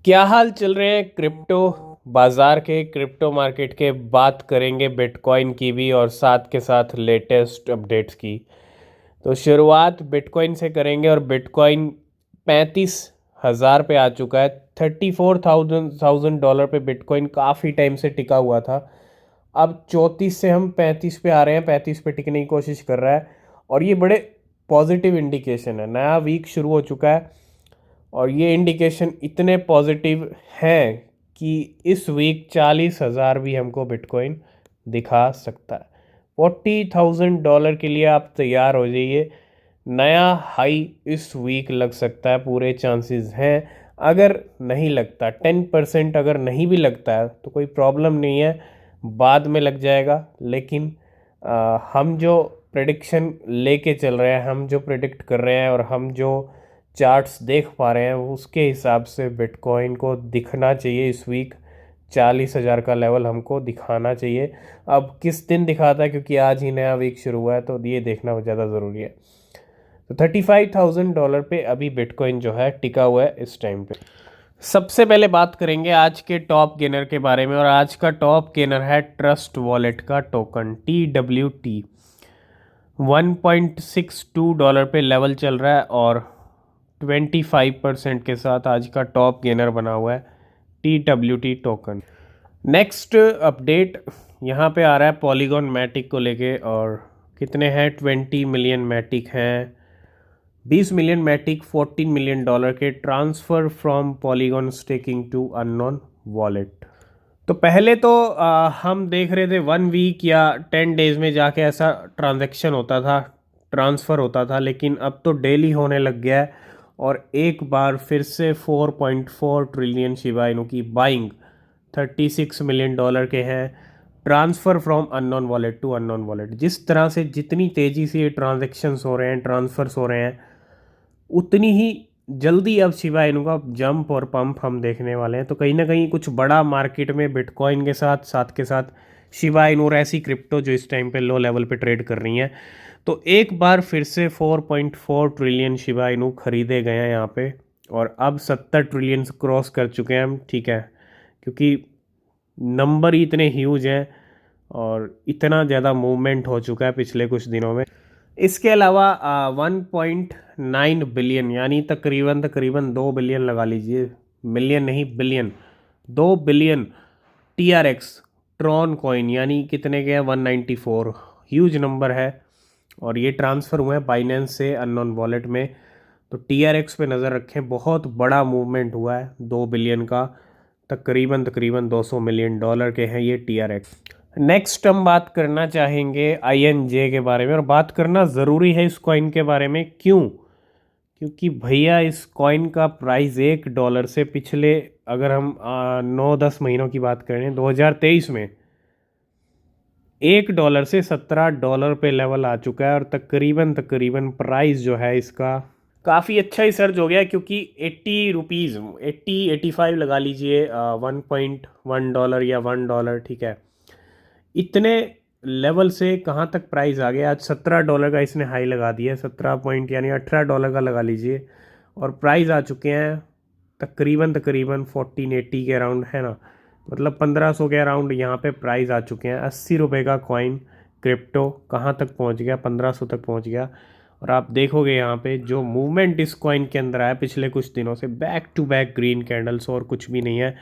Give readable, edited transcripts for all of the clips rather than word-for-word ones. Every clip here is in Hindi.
क्या हाल चल रहे हैं क्रिप्टो बाजार के, क्रिप्टो मार्केट के। बात करेंगे बिटकॉइन की भी और साथ के साथ लेटेस्ट अपडेट्स की। तो शुरुआत बिटकॉइन से करेंगे और बिटकॉइन 35,000 पे आ चुका है। 34,000 डॉलर पे बिटकॉइन काफ़ी टाइम से टिका हुआ था। अब 34 से हम 35 पे आ रहे हैं, 35 पे टिकने की कोशिश कर रहा है और ये बड़े पॉजिटिव इंडिकेशन है। नया वीक शुरू हो चुका है और ये इंडिकेशन इतने पॉजिटिव हैं कि इस वीक 40,000 भी हमको बिटकॉइन दिखा सकता है। $40,000 के लिए आप तैयार हो जाइए। नया हाई इस वीक लग सकता है, पूरे चांसेस हैं। अगर नहीं लगता 10%, अगर नहीं भी लगता है तो कोई प्रॉब्लम नहीं है, बाद में लग जाएगा। लेकिन हम जो प्रेडिक्शन लेके चल रहे हैं, हम जो प्रेडिक्ट कर रहे हैं और हम जो चार्ट्स देख पा रहे हैं उसके हिसाब से बिटकॉइन को दिखना चाहिए इस वीक 40,000 का लेवल हमको दिखाना चाहिए। अब किस दिन दिखाता है, क्योंकि आज ही नया वीक शुरू हुआ है, तो ये देखना ज़्यादा ज़रूरी है। तो $35,000 पे अभी बिटकॉइन जो है टिका हुआ है इस टाइम पे। सबसे पहले बात करेंगे आज के टॉप गेनर के बारे में और आज का टॉप गेनर है ट्रस्ट वॉलेट का टोकन TWT। $1.62 पे लेवल चल रहा है और 25% के साथ आज का टॉप गेनर बना हुआ है TWT टोकन। नेक्स्ट अपडेट यहाँ पे आ रहा है पॉलीगॉन मैटिक को लेके, और कितने हैं 20 मिलियन मैटिक हैं। 20 मिलियन मैटिक, $14 मिलियन के transfer from Polygon staking to unknown wallet. तो पहले तो हम देख रहे थे 1 वीक या 10 डेज में जाके ऐसा ट्रांजैक्शन होता था, ट्रांसफ़र होता था, लेकिन अब तो डेली होने लग गया है। और एक बार फिर से 4.4 ट्रिलियन शिबा इनू की बाइंग $36 मिलियन के हैं। Transfer from unknown wallet to unknown wallet. जिस तरह से जितनी तेज़ी से ये ट्रांजेक्शन्स हो रहे हैं, ट्रांसफ़र्स हो रहे हैं, उतनी ही जल्दी अब शिबा इनू का जंप और पंप हम देखने वाले हैं। तो कहीं ना कहीं कुछ बड़ा मार्केट में बिटकॉइन के साथ साथ के साथ शिबा इनू और ऐसी क्रिप्टो जो इस टाइम पे लो लेवल पे ट्रेड कर रही हैं, तो एक बार फिर से 4.4 ट्रिलियन शिबा इनू खरीदे गए हैं यहाँ पे। और अब 70 ट्रिलियन क्रॉस कर चुके हैं हम, ठीक है, क्योंकि नंबर ही इतने ह्यूज हैं और इतना ज़्यादा मूवमेंट हो चुका है पिछले कुछ दिनों में। इसके अलावा 1.9 बिलियन, यानी तकरीबन तकरीबन 2 बिलियन लगा लीजिए, मिलियन नहीं billion, 2 billion TRX Tron coin, यानी कितने के हैं 194, ह्यूज नंबर है। और ये ट्रांसफ़र हुए हैं बाइनेंस से अननोन वॉलेट में। तो TRX पे नज़र रखें, बहुत बड़ा मूवमेंट हुआ है 2 बिलियन का। तकरीबन तकरीबन $200 मिलियन के हैं ये TRX। नेक्स्ट हम बात करना चाहेंगे INJ के बारे में, और बात करना ज़रूरी है इस कॉइन के बारे में। क्यों? क्योंकि भैया इस कॉइन का प्राइस $1 से पिछले, अगर हम 9-10 महीनों की बात करें, 2023 में $1 से $17 पे लेवल आ चुका है। और तकरीबन तकरीबन प्राइस जो है इसका काफ़ी अच्छा ही सर्ज हो गया है, क्योंकि 80 रुपीज़, 85 लगा लीजिए, $1.1 या $1, ठीक है। इतने लेवल से कहाँ तक प्राइस आ गया? आज $17 का इसने हाई लगा दिया, 17 पॉइंट यानी $18 का लगा लीजिए। और प्राइस आ चुके हैं तकरीबन तकरीबन 1480 के अराउंड, है ना, मतलब 1500 के अराउंड यहाँ पे प्राइस आ चुके हैं। $80 का कॉइन क्रिप्टो कहाँ तक पहुँच गया? 1500 तक पहुँच गया। और आप देखोगे यहाँ पे जो मूवमेंट इस कॉइन के अंदर आया पिछले कुछ दिनों से, back to back green candles, और कुछ भी नहीं है।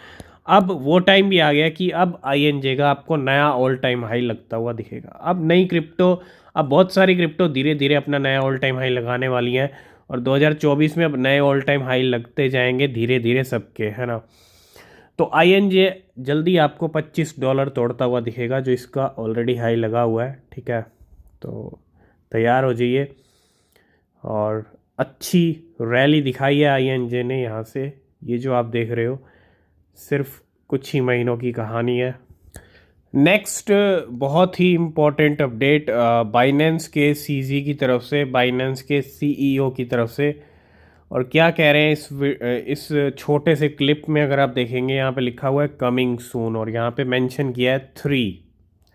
अब वो टाइम भी आ गया कि अब INJ का आपको नया ऑल टाइम हाई लगता हुआ दिखेगा। अब नई क्रिप्टो, अब बहुत सारी क्रिप्टो धीरे धीरे अपना नया ऑल टाइम हाई लगाने वाली हैं, और 2024 में अब नए ऑल टाइम हाई लगते जाएंगे धीरे धीरे सबके, है ना। तो INJ जल्दी आपको $25 तोड़ता हुआ दिखेगा, जो इसका ऑलरेडी हाई लगा हुआ है, ठीक है। तो तैयार हो जाइए। और अच्छी रैली दिखाई है INJ ने यहाँ से। ये जो आप देख रहे हो सिर्फ कुछ ही महीनों की कहानी है। नेक्स्ट बहुत ही इम्पोर्टेंट अपडेट बाइनेंस के CZ की तरफ से, बाइनेंस के CEO की तरफ से। और क्या कह रहे हैं इस छोटे से क्लिप में, अगर आप देखेंगे यहाँ पे लिखा हुआ है कमिंग सून, और यहाँ पे मेंशन किया है 3,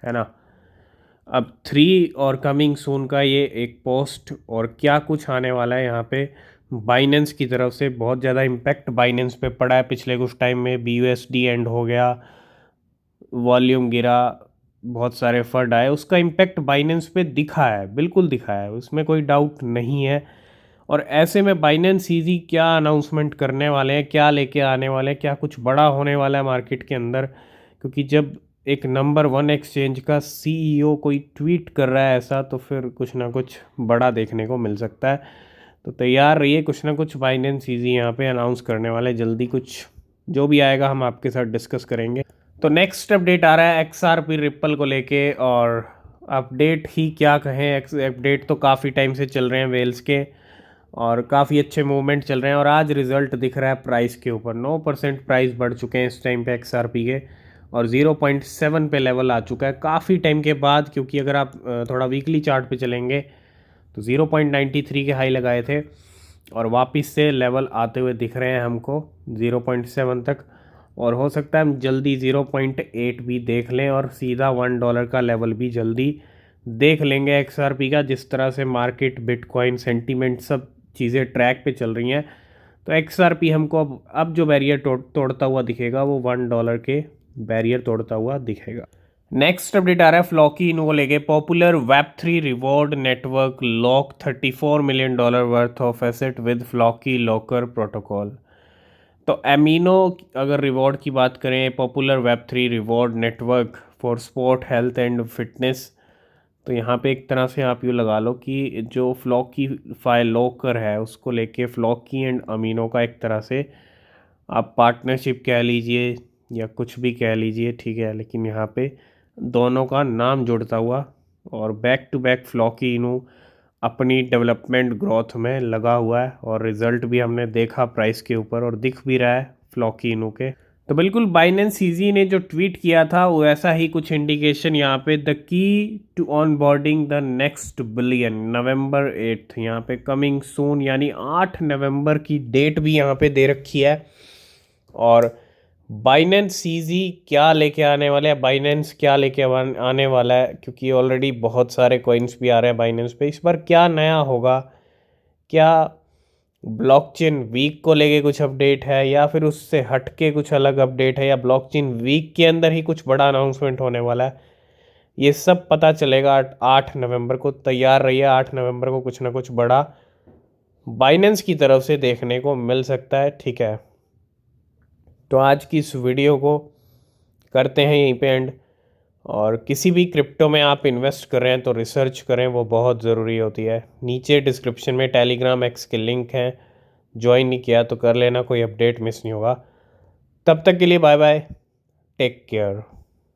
है ना। अब 3 और कमिंग सून का ये एक पोस्ट, और क्या कुछ आने वाला है यहाँ पे बाइनेंस की तरफ से बहुत ज़्यादा इम्पैक्ट बाइनेंस पे पड़ा है पिछले कुछ टाइम में। BUSD एंड हो गया, वॉल्यूम गिरा, बहुत सारे फंड आए, उसका इम्पैक्ट बाइनेंस पे दिखा है, बिल्कुल दिखा है, उसमें कोई डाउट नहीं है। और ऐसे में बाइनेंस ईजी क्या अनाउंसमेंट करने वाले हैं, क्या लेके आने वाले हैं, क्या कुछ बड़ा होने वाला है मार्केट के अंदर, क्योंकि जब एक नंबर 1 एक्सचेंज का CEO कोई ट्वीट कर रहा है ऐसा, तो फिर कुछ ना कुछ बड़ा देखने को मिल सकता है। तो तैयार रहिए, कुछ ना कुछ बाइनेंस ईजी यहाँ पे अनाउंस करने वाले जल्दी। कुछ जो भी आएगा हम आपके साथ डिस्कस करेंगे। तो नेक्स्ट अपडेट आ रहा है XRP रिप्पल को लेके, और अपडेट ही क्या कहें, अपडेट तो काफ़ी टाइम से चल रहे हैं वेल्स के, और काफ़ी अच्छे मूवमेंट चल रहे हैं, और आज रिजल्ट दिख रहा है प्राइस के ऊपर। 9% प्राइस बढ़ चुके हैं इस टाइम पे XRP के, और 0.7 पे लेवल आ चुका है काफ़ी टाइम के बाद। क्योंकि अगर आप थोड़ा वीकली चार्ट पे चलेंगे तो 0.93 के हाई लगाए थे, और वापस से लेवल आते हुए दिख रहे हैं हमको 0.7 तक, और हो सकता है हम जल्दी 0.8 भी देख लें, और सीधा $1 का लेवल भी जल्दी देख लेंगे XRP का। जिस तरह से मार्केट, बिटकॉइन, सेंटीमेंट, सब चीज़ें ट्रैक पे चल रही हैं, तो XRP हमको अब जो बैरियर तोड़ता हुआ दिखेगा वो $1 के बैरियर तोड़ता हुआ दिखेगा। नेक्स्ट अपडेट आ रहा है फ्लॉकी इनको लेके। Popular Web3 reward network lock $34 million worth of asset with Floki locker protocol. तो एमिनो, अगर रिवॉर्ड की बात करें, popular Web3 reward network for sport, health and fitness, तो यहाँ पे एक तरह से आप यूँ लगा लो कि जो फ्लॉकी फाइल लॉकर है उसको लेके फ्लॉकी एंड अमीनो का एक तरह से आप पार्टनरशिप कह लीजिए या कुछ भी कह लीजिए, ठीक है, लेकिन यहाँ पे दोनों का नाम जुड़ता हुआ, और बैक टू बैक फ्लॉकी इनू अपनी डेवलपमेंट ग्रोथ में लगा हुआ है, और रिज़ल्ट भी हमने देखा प्राइस के ऊपर, और दिख भी रहा है फ्लॉकी इनू के। तो बिल्कुल बाइनेंस सीजी ने जो ट्वीट किया था वो ऐसा ही कुछ इंडिकेशन यहाँ पे, the key to onboarding the next billion November 8, यहाँ पे कमिंग सून, यानी 8 नवंबर की डेट भी यहाँ पे दे रखी है। और बाइनेंस सीजी क्या लेके आने वाले हैं, बाइनेंस क्या लेके आने वाला है, क्योंकि ऑलरेडी बहुत सारे कॉइन्स भी आ रहे हैं बाइनेंस पे, इस बार क्या नया होगा, क्या ब्लॉकचेन वीक को लेके कुछ अपडेट है, या फिर उससे हटके कुछ अलग अपडेट है, या ब्लॉकचेन वीक के अंदर ही कुछ बड़ा अनाउंसमेंट होने वाला है, ये सब पता चलेगा 8 नवंबर को। तैयार रहिए, 8 नवंबर को कुछ ना कुछ बड़ा बाइनेंस की तरफ से देखने को मिल सकता है, ठीक है। तो आज की इस वीडियो को करते हैं यहीं पे एंड, और किसी भी क्रिप्टो में आप इन्वेस्ट कर रहे हैं तो रिसर्च करें, वो बहुत ज़रूरी होती है। नीचे डिस्क्रिप्शन में टेलीग्राम एक्स के लिंक हैं, ज्वाइन नहीं किया तो कर लेना, कोई अपडेट मिस नहीं होगा। तब तक के लिए बाय बाय, टेक केयर।